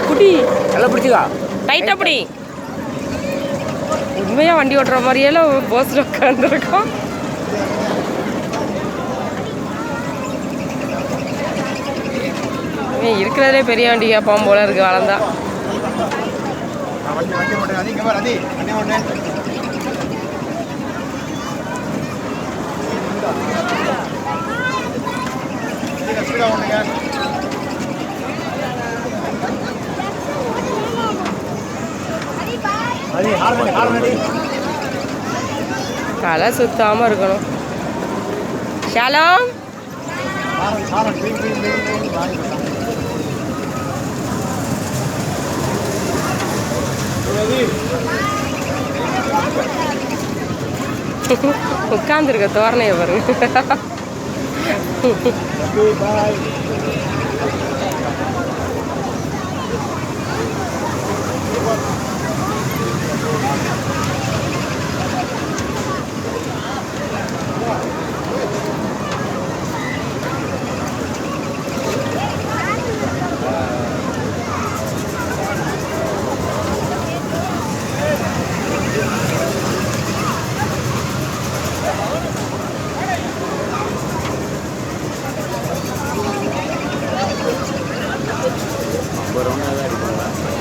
குட்டி நல்லா பிடிச்சிக்கா டைட்டா பிடி. உண்மையா வண்டி ஓட்டுற மாதிரியெல்லாம் போஸ்ல உட்காந்துருக்கோம். இருக்கிறதே பெரிய வண்டி கேட்பான் போல இருக்கு வளர்ந்தா. தலை சுத்தாம இருக்கணும். ஷாலம் உட்காந்துருக்க தோரணைய பாருங்க.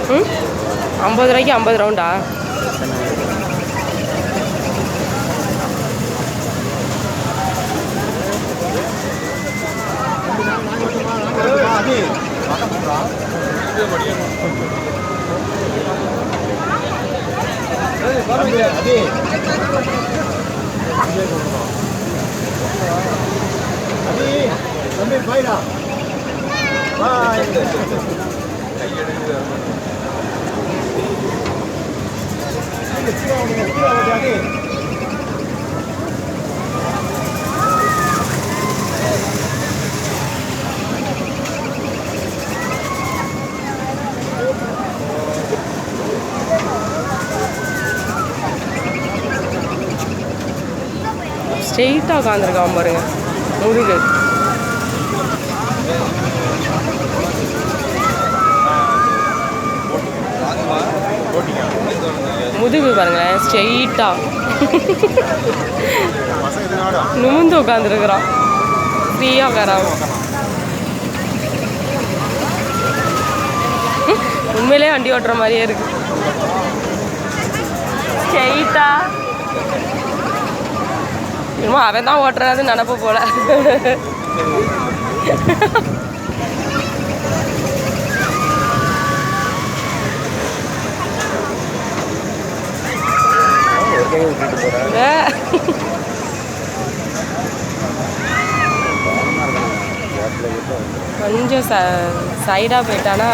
ம் 50 ரூபாய்க்கு 50 ரவுண்டா? ஸ்ட்ரெயிட்டாக உட்காந்துருக்கான் பாருங்க முதுகு. முதுகு பாருங்களேன் ஸ்ட்ரெயிட்டா நிமிந்து உட்காந்துருக்குறான். ஃப்ரீயாக உட்காராம. உண்மையிலே வண்டி ஓட்டுற மாதிரியே இருக்கு. ஸ்ட்ரெயிட்டா இன்னும் அவன் தான் ஓட்டுறது நினப்பு போல. கொஞ்சம் சைடாக போயிட்டானா